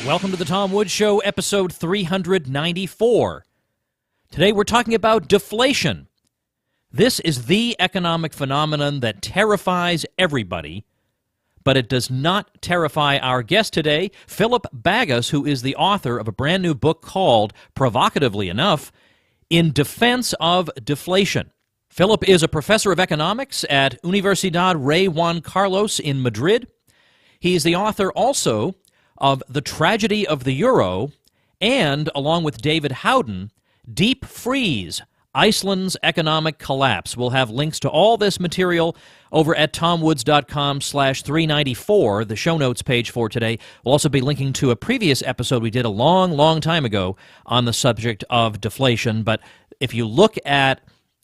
Welcome to the Tom Woods Show, episode 394. Today we're talking about deflation. This is the economic phenomenon that terrifies everybody, but it does not terrify our guest today, Philip Bagas, who is the author of a brand new book called, provocatively enough, In Defense of Deflation. Philip is a professor of economics at Universidad Rey Juan Carlos in Madrid. He is the author also of The Tragedy of the Euro and, along with David Howden, Deep Freeze, Iceland's Economic Collapse. We'll have links to all this material over at tomwoods.com/394, the show notes page for today. We'll also be linking to a previous episode we did a long time ago on the subject of deflation. But if you look at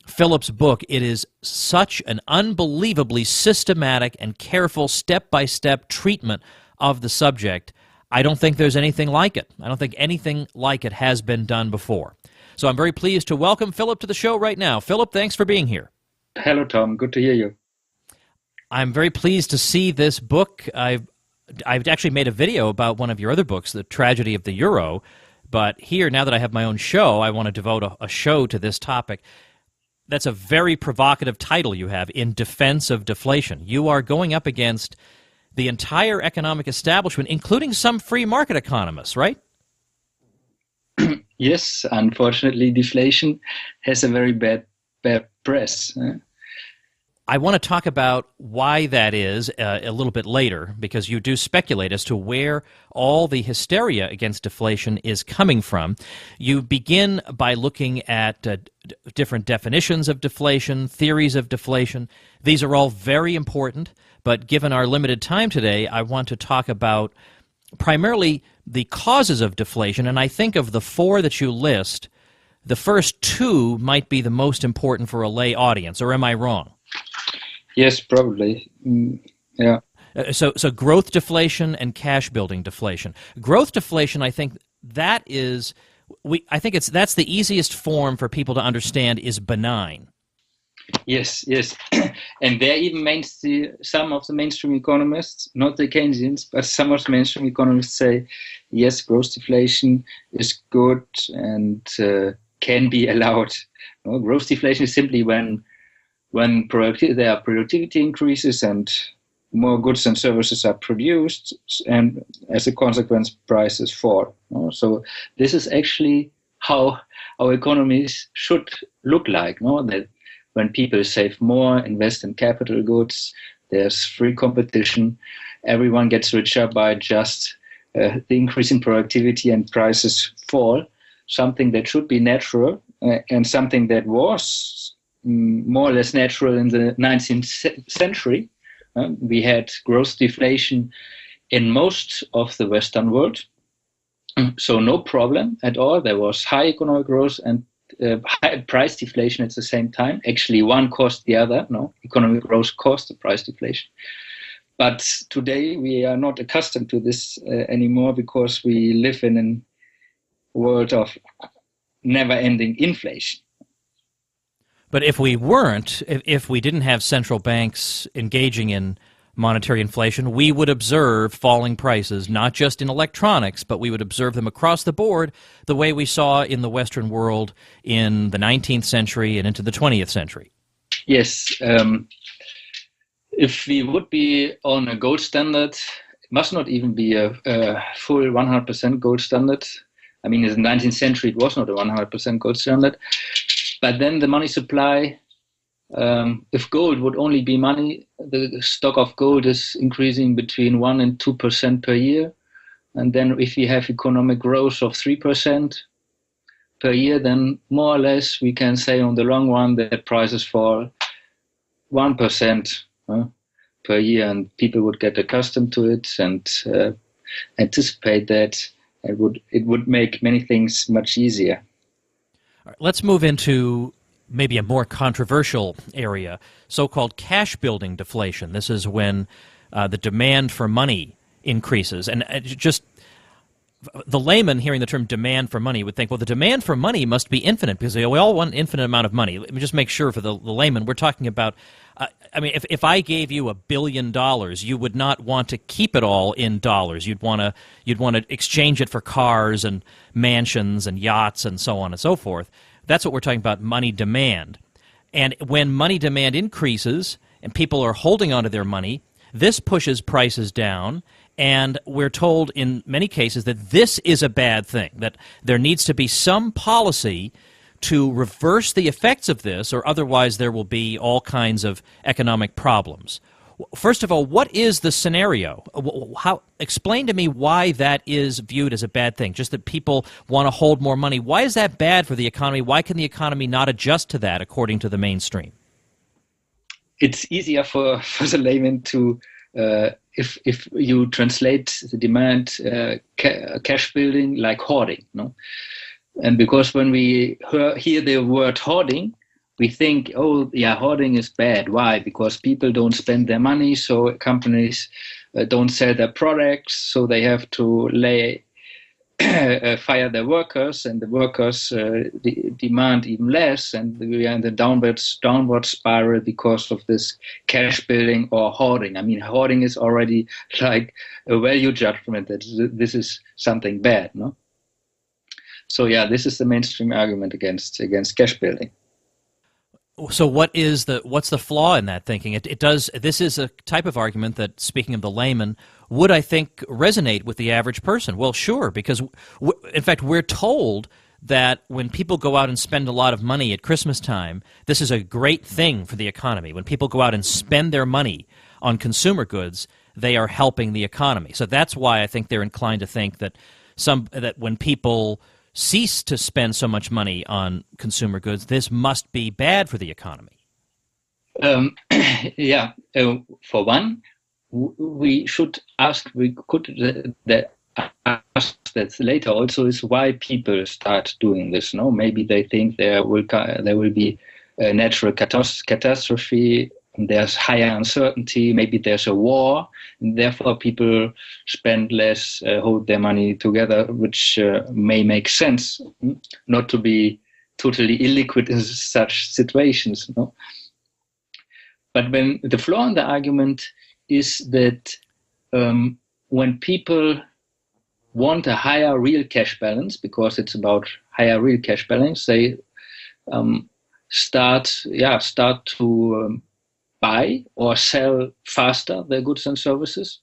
Philip's book, it is such an unbelievably systematic and careful step-by-step treatment of the subject. I don't think there's anything like it. I don't think anything like it has been done before. So I'm very pleased to welcome Philip to the show right now. Philip, thanks for being here. Hello, Tom. Good to hear you. I'm very pleased to see this book. I've actually made a video about one of your other books, The Tragedy of the Euro, but here, now that I have my own show, I want to devote a show to this topic. That's a very provocative title you have, In Defense of Deflation. You are going up against the entire economic establishment, including some free market economists, right? Yes, unfortunately, deflation has a very bad press. I want to talk about why that is a little bit later, because you do speculate as to where all the hysteria against deflation is coming from. You begin by looking at different definitions of deflation, theories of deflation. These are all very important, but given our limited time today, I want to talk about primarily the causes of deflation, and I think of the four that you list, the first two might be the most important for a lay audience, or am I wrong? Yes, probably. Yeah. So growth deflation and cash building deflation. Growth deflation, I think that is, that's the easiest form for people to understand is benign. Yes. And there even some of the mainstream economists, not the Keynesians, but some of the mainstream economists say, yes, growth deflation is good and can be allowed. No, growth deflation is simply when there are productivity increases and more goods and services are produced, and as a consequence, prices fall. No? So this is actually how our economies should look like. No? That when people save more, invest in capital goods, there's free competition, everyone gets richer by just the increase in productivity and prices fall, something that should be natural and something that was more or less natural in the 19th century. We had growth deflation in most of the Western world, so no problem at all. There was high economic growth and high price deflation at the same time. Actually, one caused the other. No, economic growth caused the price deflation. But today we are not accustomed to this anymore because we live in a world of never-ending inflation. But if we weren't, if we didn't have central banks engaging in monetary inflation, we would observe falling prices, not just in electronics, but we would observe them across the board the way we saw in the Western world in the 19th century and into the 20th century. Yes. If we would be on a gold standard, it must not even be a full 100% gold standard. I mean, in the 19th century, it was not a 100% gold standard. But then the money supply, if gold would only be money, the stock of gold is increasing between 1% and 2% per year. And then if we have economic growth of 3% per year, then more or less we can say on the long run that prices fall 1% per year, and people would get accustomed to it and anticipate that. It would make many things much easier. All right, let's move into maybe a more controversial area, so-called cash-building deflation. This is when the demand for money increases. And just the layman hearing the term demand for money would think, well, the demand for money must be infinite because we all want an infinite amount of money. Let me just make sure for the layman, we're talking about I mean, if I gave you $1 billion, you would not want to keep it all in dollars. You'd want to exchange it for cars and mansions and yachts and so on and so forth. That's what we're talking about, money demand. And when money demand increases and people are holding onto their money, this pushes prices down. And we're told in many cases that this is a bad thing, that there needs to be some policy to reverse the effects of this, or otherwise there will be all kinds of economic problems. First of all, what is the scenario? Explain to me why that is viewed as a bad thing, just that people want to hold more money. Why is that bad for the economy? Why can the economy not adjust to that according to the mainstream? It's easier for the layman to, if you translate the demand cash building like hoarding, no? And because when we hear the word hoarding, we think, oh, yeah, hoarding is bad. Why? Because people don't spend their money, so companies don't sell their products, so they have to fire their workers, and the workers demand even less, and we are in the downward spiral because of this cash building or hoarding. I mean, hoarding is already like a value judgment that this is something bad, no? So yeah, this is the mainstream argument against cash building. So what's the flaw in that thinking? This is a type of argument that, speaking of the layman, would, I think, resonate with the average person. Well, sure, because in fact we're told that when people go out and spend a lot of money at Christmas time, this is a great thing for the economy. When people go out and spend their money on consumer goods, they are helping the economy. So that's why I think they're inclined to think that when people cease to spend so much money on consumer goods, this must be bad for the economy. Yeah. For one, we should ask. We could ask that later. Also, is why people start doing this. No, maybe they think there will be a natural catastrophe. There's higher uncertainty. Maybe there's a war, and therefore people spend less, hold their money together, which may make sense, not to be totally illiquid in such situations. No? But when the flaw in the argument is that when people want a higher real cash balance, because it's about higher real cash balance, they start to buy or sell faster their goods and services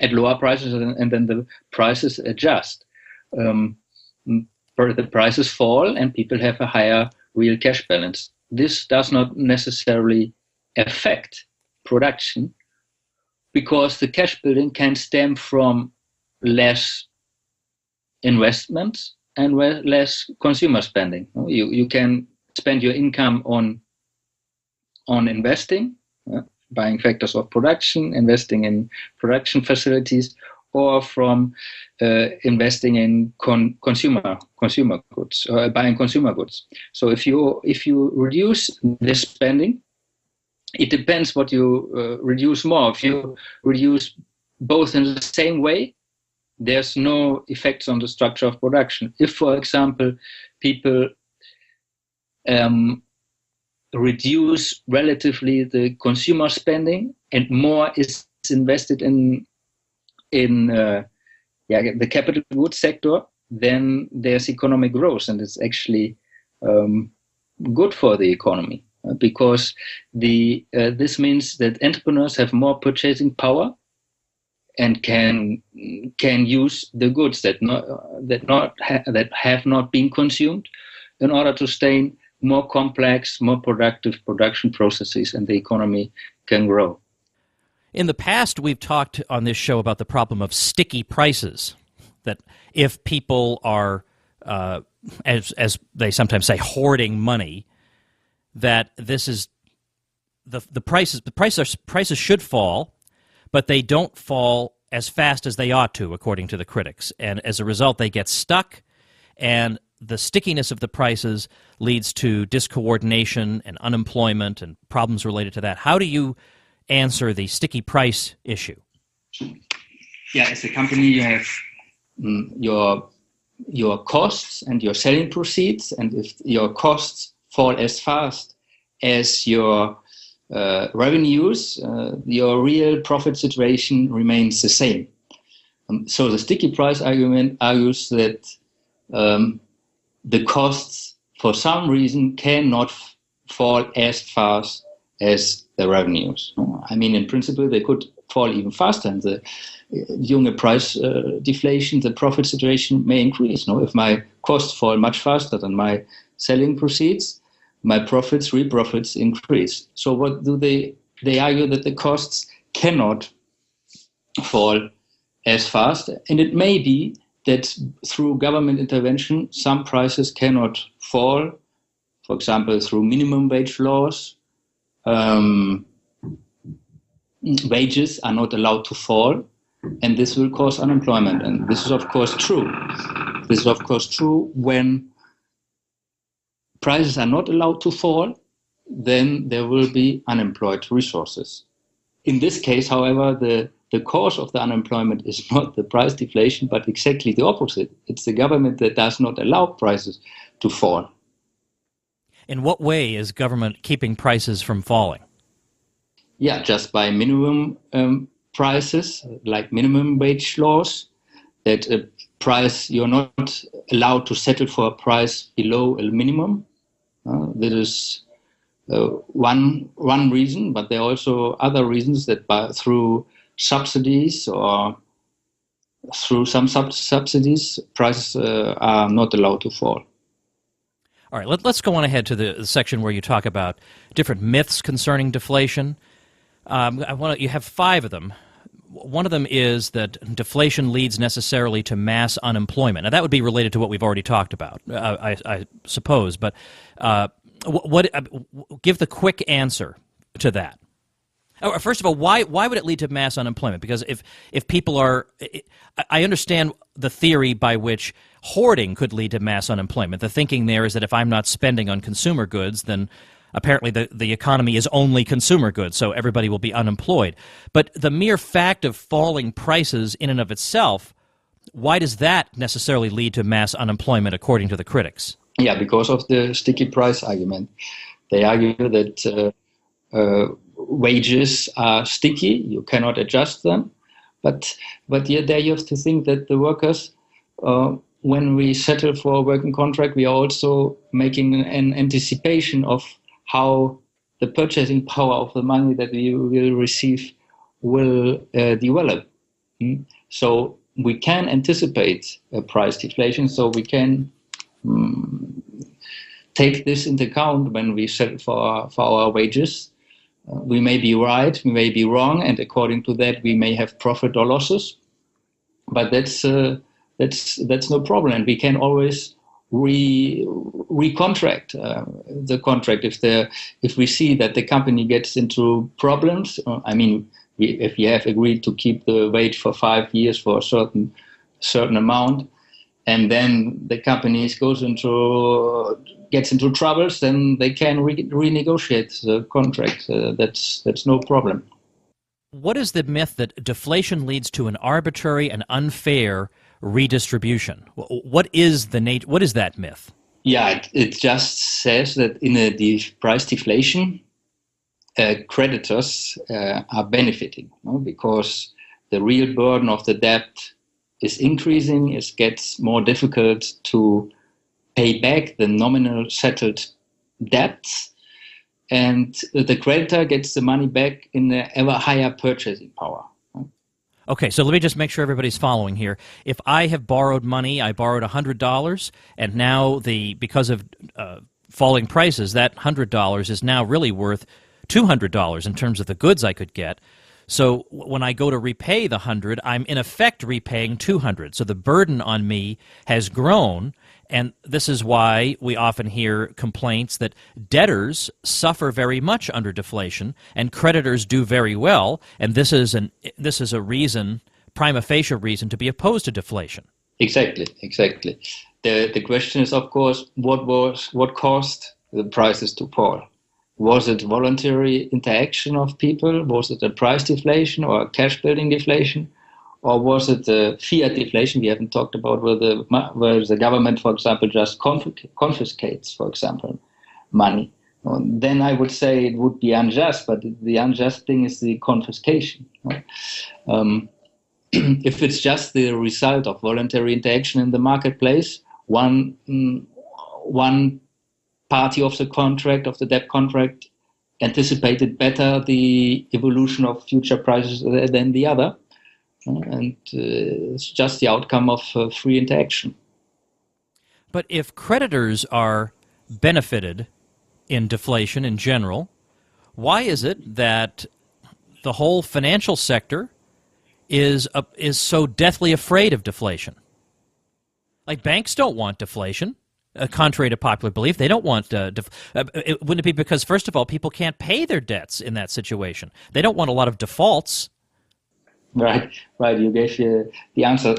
at lower prices, and then the prices adjust. The prices fall and people have a higher real cash balance. This does not necessarily affect production, because the cash building can stem from less investments and less consumer spending. You can spend your income on investing, buying factors of production, investing in production facilities, or from investing in consumer goods, buying consumer goods. So if you reduce this spending, it depends what you reduce more. If you reduce both in the same way, there's no effects on the structure of production. If, for example, people reduce relatively the consumer spending and more is invested in the capital goods sector, then there's economic growth, and it's actually good for the economy, because this means that entrepreneurs have more purchasing power and can use the goods that have not been consumed in order to stay more complex, more productive production processes, and the economy can grow. In the past, we've talked on this show about the problem of sticky prices, that if people are, as they sometimes say, hoarding money, that this is the prices should fall, but they don't fall as fast as they ought to, according to the critics. And as a result, they get stuck, and the stickiness of the prices leads to discoordination and unemployment and problems related to that. How do you answer the sticky price issue? Yeah, as a company, you have your costs and your selling proceeds, and if your costs fall as fast as your revenues, your real profit situation remains the same. So the sticky price argument argues that the costs, for some reason, cannot fall as fast as the revenues. I mean, in principle, they could fall even faster, and during a price deflation, the profit situation may increase. No, if my costs fall much faster than my selling proceeds, my real profits increase. So what do they argue that the costs cannot fall as fast, and it may be that through government intervention, some prices cannot fall. For example, through minimum wage laws, wages are not allowed to fall, and this will cause unemployment. And this is, of course, true. This is, of course, true when prices are not allowed to fall, then there will be unemployed resources. In this case, however, the cause of the unemployment is not the price deflation, but exactly the opposite. It's the government that does not allow prices to fall. In what way is government keeping prices from falling? Yeah, just by minimum prices, like minimum wage laws, that a price, you're not allowed to settle for a price below a minimum. That is one reason, but there are also other reasons that through subsidies or through some subsidies, prices are not allowed to fall. All right, let's go on ahead to the section where you talk about different myths concerning deflation. You have 5 of them. One of them is that deflation leads necessarily to mass unemployment. Now, that would be related to what we've already talked about, I suppose. But give the quick answer to that. First of all, why would it lead to mass unemployment? Because if people are, I understand the theory by which hoarding could lead to mass unemployment. The thinking there is that if I'm not spending on consumer goods, then apparently the economy is only consumer goods, so everybody will be unemployed. But the mere fact of falling prices in and of itself, why does that necessarily lead to mass unemployment, according to the critics? Yeah, because of the sticky price argument. They argue that wages are sticky, you cannot adjust them. But yet there you have to think that the workers, when we settle for a working contract, we are also making an anticipation of how the purchasing power of the money that we will receive will develop. So we can anticipate a price deflation, so we can take this into account when we settle for our wages. We may be right, we may be wrong, and according to that we may have profit or losses. But that's no problem, and we can always recontract the contract if we see that the company gets into problems. If you have agreed to keep the wage for 5 years for a certain amount, and then the company gets into troubles, then they can renegotiate the contract. That's no problem. What is the myth that deflation leads to an arbitrary and unfair redistribution? What is that myth? Yeah, it just says that in a price deflation, creditors are benefiting, because the real burden of the debt is increasing. It gets more difficult to pay back the nominal settled debts, and the creditor gets the money back in the ever higher purchasing power. Okay, so let me just make sure everybody's following here. If I have borrowed money, I borrowed $100, and now because of falling prices, that $100 is now really worth $200 in terms of the goods I could get. So when I go to repay the 100, I'm in effect repaying 200. So the burden on me has grown, and this is why we often hear complaints that debtors suffer very much under deflation and creditors do very well, and this is a reason, prima facie reason, to be opposed to deflation. Exactly. The question is, of course, what caused the prices to fall? Was it voluntary interaction of people? Was it a price deflation or a cash building deflation? Or was it a fiat deflation? We haven't talked about where the government, for example, just confiscates, for example, money. then I would say it would be unjust, but the unjust thing is the confiscation. If it's just the result of voluntary interaction in the marketplace, one party of the contract, of the debt contract, anticipated better the evolution of future prices than the other, and it's just the outcome of free interaction. But if creditors are benefited in deflation in general, why is it that the whole financial sector is so deathly afraid of deflation? Like, banks don't want deflation, contrary to popular belief. They don't want wouldn't it be because, first of all, people can't pay their debts in that situation? They don't want a lot of defaults. Right. You gave the answer.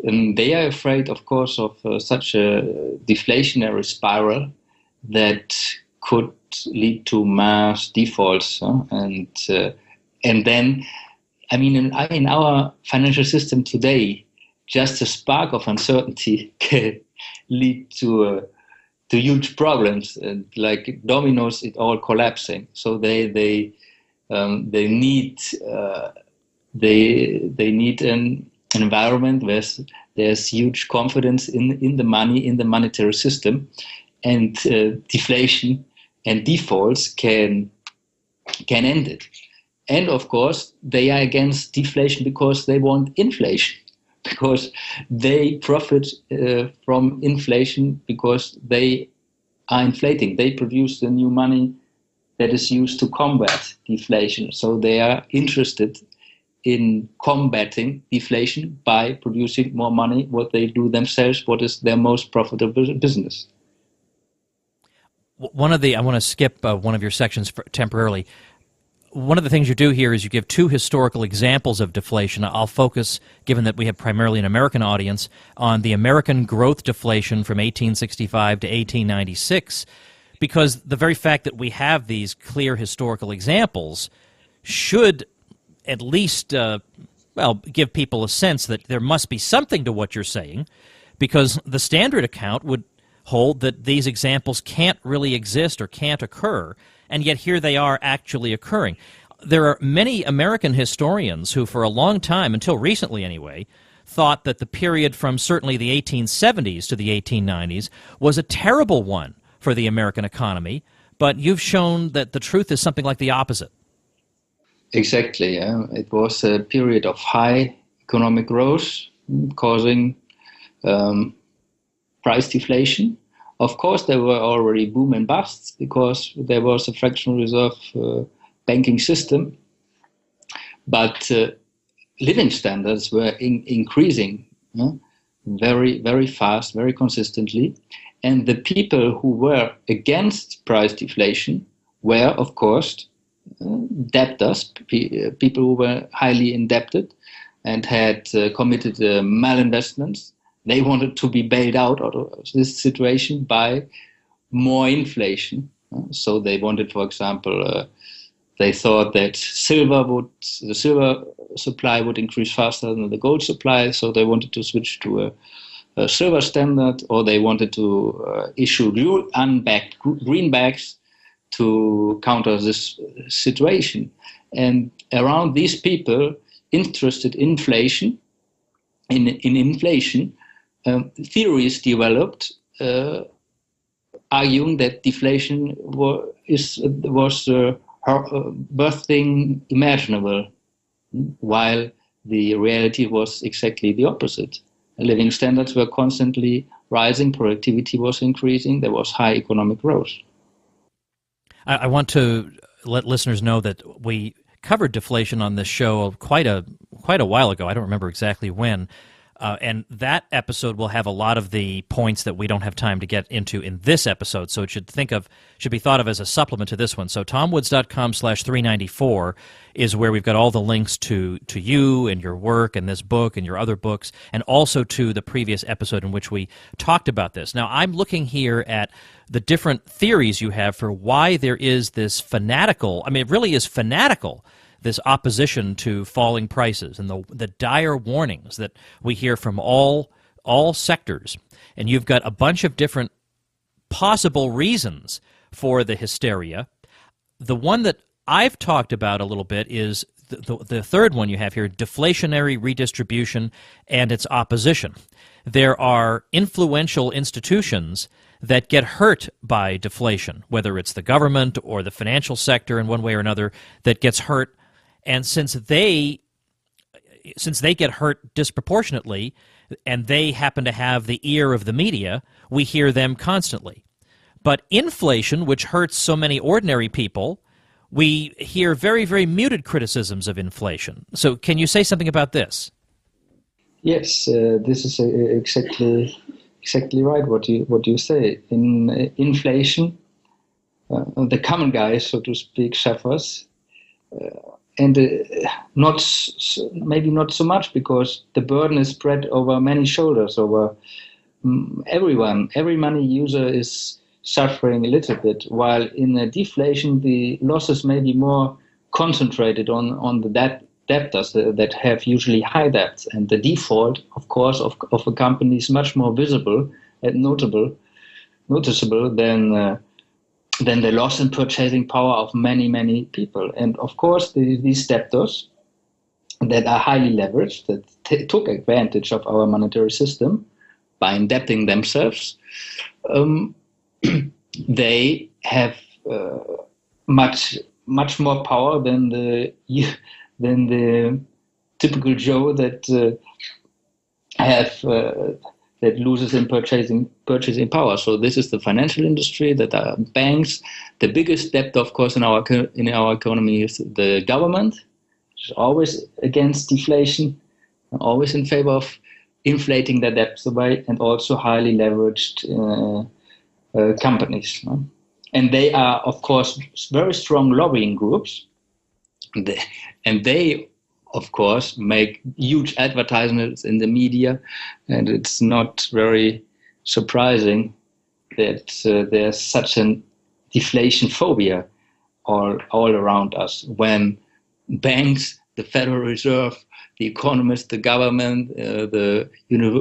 They are afraid, of course, of such a deflationary spiral that could lead to mass defaults, and then, I mean, in our financial system today, just a spark of uncertainty can lead to huge problems, and like dominoes, it all collapsing. So they need an environment where there's huge confidence in the money, in the monetary system, and deflation and defaults can end it. And of course, they are against deflation because they want inflation, because they profit from inflation, because they are inflating. They produce the new money that is used to combat deflation. So they are interested in combating deflation by producing more money, what they do themselves, what is their most profitable business. I want to skip one of your sections temporarily. One of the things you do here is you give two historical examples of deflation. I'll focus, given that we have primarily an American audience, on the American growth deflation from 1865 to 1896, because the very fact that we have these clear historical examples should at least, give people a sense that there must be something to what you're saying, because the standard account would hold that these examples can't really exist or can't occur, and yet here they are actually occurring. There are many American historians who, for a long time, until recently anyway, thought that the period from certainly the 1870s to the 1890s was a terrible one for the American economy, but you've shown that the truth is something like the opposite. Exactly. It was a period of high economic growth, causing price deflation. Of course, there were already boom and busts because there was a fractional reserve banking system, but living standards were increasing very, very fast, very consistently. And the people who were against price deflation were, of course, debtors, people who were highly indebted and had committed malinvestments. They wanted to be bailed out of this situation by more inflation. So they wanted, for example, they thought that the silver supply would increase faster than the gold supply, so they wanted to switch to a silver standard, or they wanted to issue unbacked greenbacks to counter this situation. And around these people interested in inflation, theories developed arguing that deflation was the worst thing imaginable, while the reality was exactly the opposite. Living standards were constantly rising, productivity was increasing, there was high economic growth. I want to let listeners know that we covered deflation on this show quite a while ago. I don't remember exactly when. And that episode will have a lot of the points that we don't have time to get into in this episode, so it should be thought of as a supplement to this one. So tomwoods.com/394 is where we've got all the links to you and your work and this book and your other books, and also to the previous episode in which we talked about this. Now, I'm looking here at the different theories you have for why there is this fanatical, it really is fanatical, this opposition to falling prices and the dire warnings that we hear from all sectors. And you've got a bunch of different possible reasons for the hysteria. The one that I've talked about a little bit is the third one you have here, deflationary redistribution and its opposition. There are influential institutions that get hurt by deflation, whether it's the government or the financial sector in one way or another that gets hurt. And since they get hurt disproportionately and they happen to have the ear of the media, we hear them constantly. But inflation, which hurts so many ordinary people, we hear very, very muted criticisms of inflation. So can you say something about this? Yes, this is exactly right what you say. In inflation, the common guy, so to speak, suffers, and maybe not so much because the burden is spread over many shoulders, over everyone. Every money user is suffering a little bit, while in a deflation the losses may be more concentrated on the debtors that have usually high debts, and the default, of course, of a company is much more visible and noticeable than the loss in purchasing power of many people. And of course these debtors that are highly leveraged, that took advantage of our monetary system by indebting themselves, they have much more power than the typical Joe that that loses in purchasing power. So this is the financial industry, that are banks. The biggest debt, of course, in our economy is the government, which is always against deflation, always in favor of inflating their debts away, and also highly leveraged companies. No? And they are, of course, very strong lobbying groups. And they, of course, make huge advertisements in the media, and it's not very surprising that there's such a deflation phobia all around us when banks, the Federal Reserve, the economists, the government, the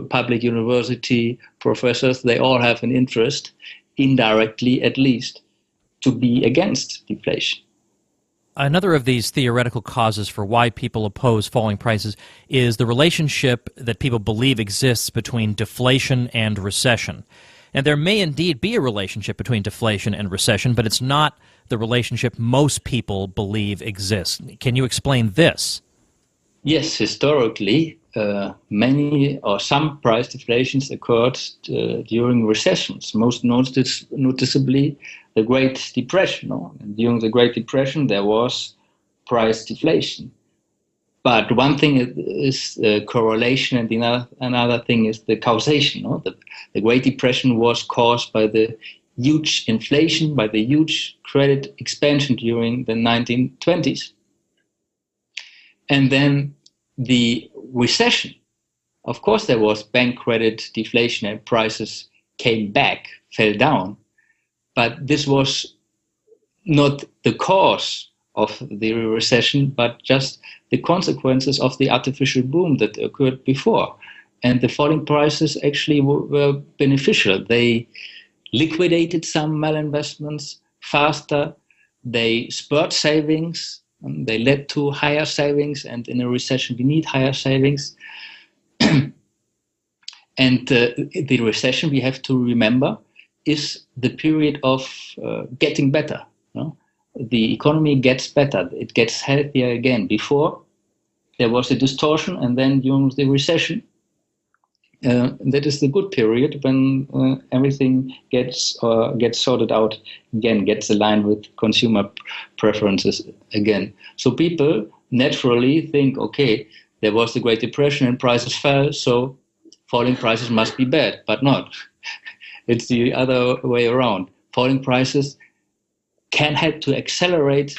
public university professors, they all have an interest, indirectly at least, to be against deflation. Another of these theoretical causes for why people oppose falling prices is the relationship that people believe exists between deflation and recession. And there may indeed be a relationship between deflation and recession, but it's not the relationship most people believe exists. Can you explain this? Yes, historically, many or some price deflations occurred during recessions, most noticeably the Great Depression. No? During the Great Depression, there was price deflation. But one thing is correlation, and another thing is the causation. No? The Great Depression was caused by the huge inflation, by the huge credit expansion during the 1920s. And then the recession, of course, there was bank credit deflation and prices came back, fell down. But this was not the cause of the recession, but just the consequences of the artificial boom that occurred before. And the falling prices actually were beneficial. They liquidated some malinvestments faster. They spurred savings. They led to higher savings, and in a recession we need higher savings. And the recession, we have to remember, is the period of getting better. No? The economy gets better. It gets healthier again. Before, there was a distortion, and then during the recession, that is the good period when everything gets sorted out again, gets aligned with consumer preferences again. So people naturally think, okay, there was the Great Depression and prices fell, so falling prices must be bad, but not. It's the other way around. Falling prices can help to accelerate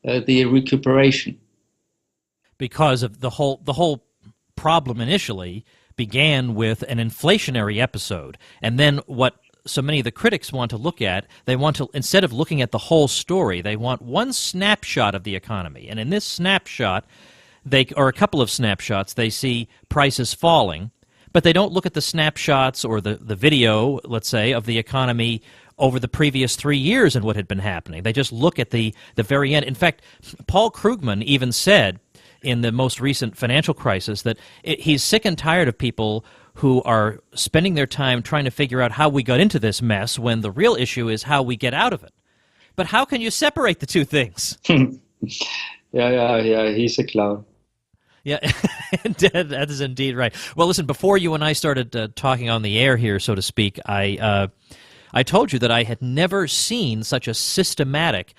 the recuperation. Because of the whole problem initially began with an inflationary episode. And then what so many of the critics want to look at, they want to, instead of looking at the whole story, they want one snapshot of the economy. And in this snapshot, or a couple of snapshots, they see prices falling, but they don't look at the snapshots or the video, let's say, of the economy over the previous 3 years and what had been happening. They just look at the very end. In fact, Paul Krugman even said in the most recent financial crisis that he's sick and tired of people who are spending their time trying to figure out how we got into this mess when the real issue is how we get out of it. But how can you separate the two things? Yeah, he's a clown. Yeah, that is indeed right. Well, listen, before you and I started talking on the air here, so to speak, I told you that I had never seen such a systematic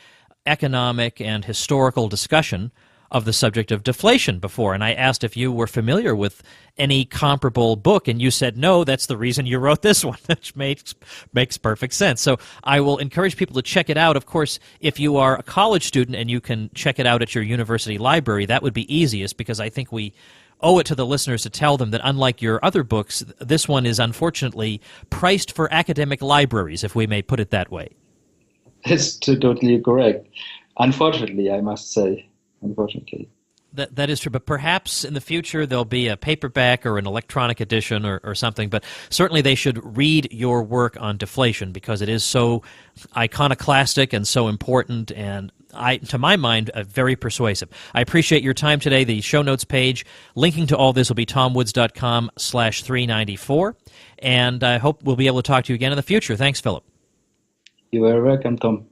economic and historical discussion of the subject of deflation before, and I asked if you were familiar with any comparable book, and you said no, that's the reason you wrote this one, which makes perfect sense. So I will encourage people to check it out. Of course, if you are a college student and you can check it out at your university library, that would be easiest, because I think we owe it to the listeners to tell them that unlike your other books, this one is unfortunately priced for academic libraries, if we may put it that way. It's totally correct. Unfortunately, I must say. Unfortunately. That is true, but perhaps in the future there'll be a paperback or an electronic edition or something, but certainly they should read your work on deflation, because it is so iconoclastic and so important, and to my mind, very persuasive. I appreciate your time today. The show notes page linking to all this will be tomwoods.com/394, and I hope we'll be able to talk to you again in the future. Thanks, Philip. You are welcome, Tom.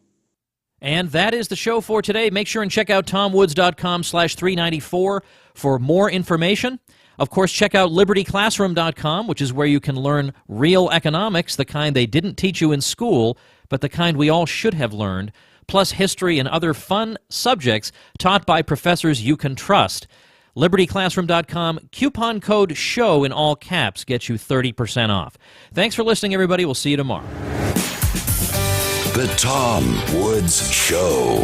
And that is the show for today. Make sure and check out tomwoods.com/394 for more information. Of course, check out libertyclassroom.com, which is where you can learn real economics, the kind they didn't teach you in school, but the kind we all should have learned, plus history and other fun subjects taught by professors you can trust. libertyclassroom.com, coupon code SHOW in all caps gets you 30% off. Thanks for listening, everybody. We'll see you tomorrow. The Tom Woods Show.